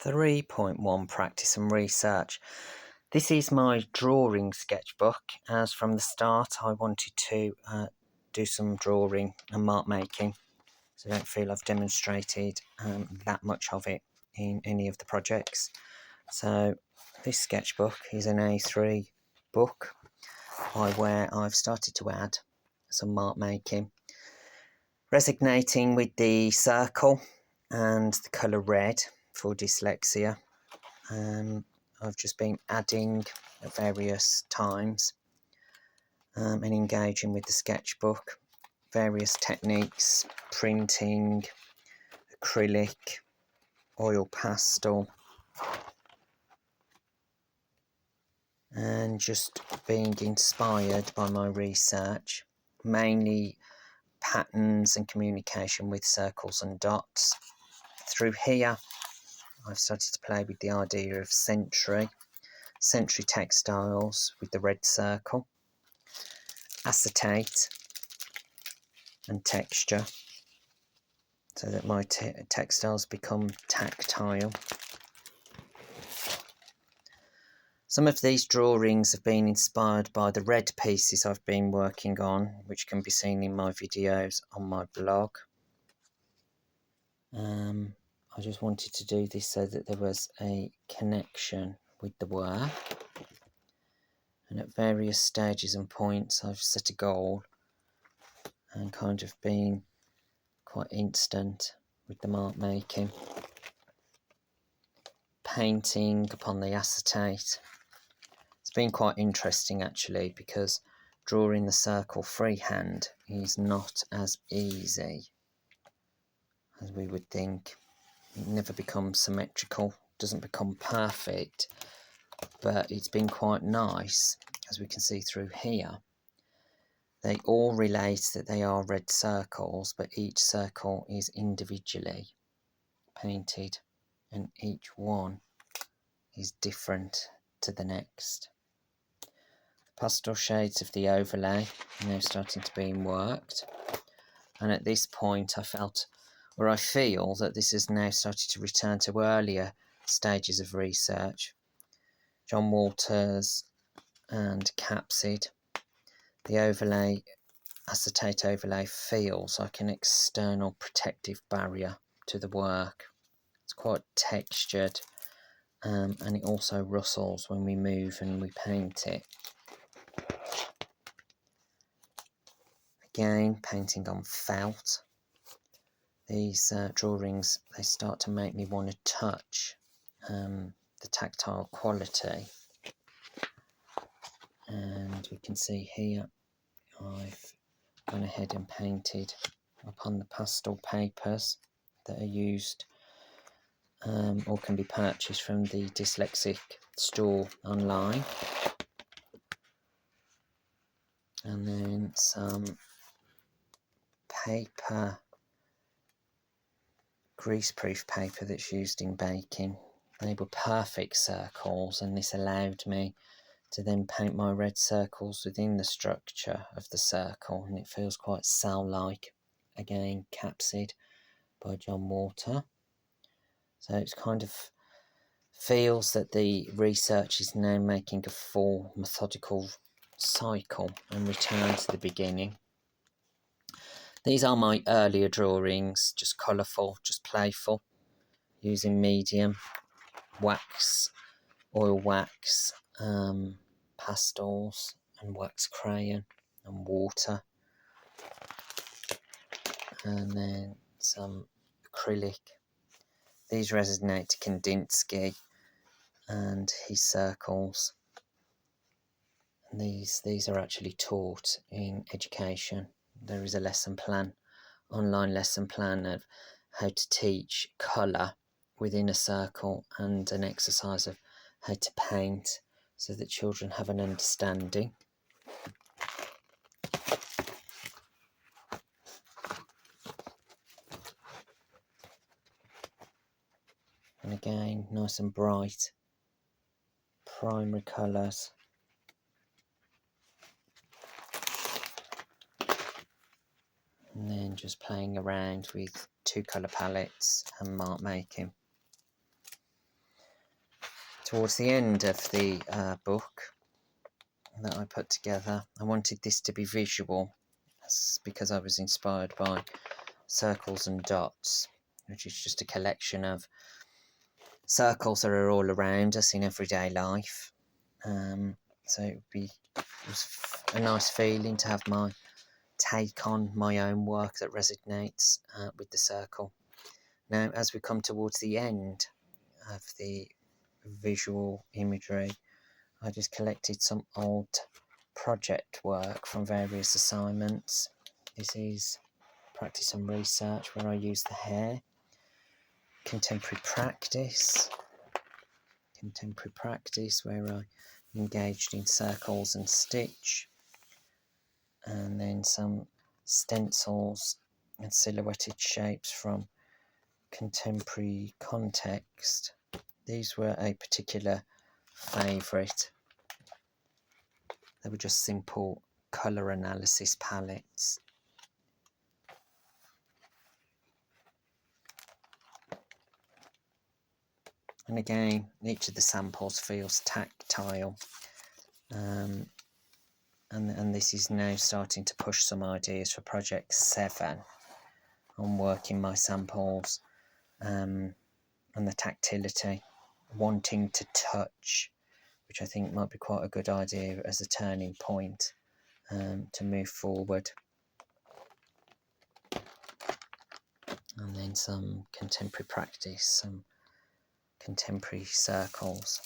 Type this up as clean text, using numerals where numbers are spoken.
3.1 Practice and Research. This is my drawing sketchbook, as from the start I wanted to do some drawing and mark making, so I don't feel I've demonstrated that much of it in any of the projects. So this sketchbook is an A3 book by where I've started to add some mark making, resonating with the circle and the colour red for dyslexia. I've just been adding at various times and engaging with the sketchbook, various techniques, printing, acrylic, oil pastel, and just being inspired by my research, mainly patterns and communication with circles and dots. Through here I've started to play with the idea of century textiles with the red circle, acetate and texture, so that my textiles become tactile. Some of these drawings have been inspired by the red pieces I've been working on, which can be seen in my videos on my blog. I just wanted to do this so that there was a connection with the work, and at various stages and points I've set a goal and kind of been quite instant with the mark making. Painting upon the acetate. It's been quite interesting actually, because drawing the circle freehand is not as easy as we would think. It never becomes symmetrical, doesn't become perfect, but it's been quite nice, as we can see through here. They all relate that they are red circles, but each circle is individually painted and each one is different to the next. The pastel shades of the overlay are now starting to be worked, and at this point I feel that this has now started to return to earlier stages of research. John Walters and Capsid. The overlay, acetate overlay, feels like an external protective barrier to the work. It's quite textured, and it also rustles when we move and we paint it. Again, painting on felt. These drawings, they start to make me want to touch the tactile quality. And we can see here I've gone ahead and painted upon the pastel papers that are used or can be purchased from the dyslexic store online. And then some paper, greaseproof paper that's used in baking. They were perfect circles, and this allowed me to then paint my red circles within the structure of the circle, and it feels quite cell-like. Again, Capsid by John Walter. So it's kind of feels that the research is now making a full methodical cycle and return to the beginning. These are my earlier drawings, just colourful, just playful, using medium, wax, oil wax, pastels and wax crayon and water, and then some acrylic. These resonate to Kandinsky and his circles, and these are actually taught in education. There is a lesson plan, online lesson plan of how to teach colour within a circle, and an exercise of how to paint so that children have an understanding. And again, nice and bright primary colours. And then just playing around with two colour palettes and mark making. Towards the end of the book that I put together, I wanted this to be visual because I was inspired by Circles and Dots, which is just a collection of circles that are all around us in everyday life. So it was a nice feeling to have my take on my own work that resonates with the circle. Now, as we come towards the end of the visual imagery, I just collected some old project work from various assignments. This is practice and research, where I use the hair. Contemporary practice, where I engaged in circles and stitch. And then some stencils and silhouetted shapes from contemporary context. These were a particular favourite. They were just simple colour analysis palettes. And again, each of the samples feels tactile. And this is now starting to push some ideas for Project 7 on working my samples and the tactility, wanting to touch, which I think might be quite a good idea as a turning point to move forward. And then some contemporary practice, some contemporary circles.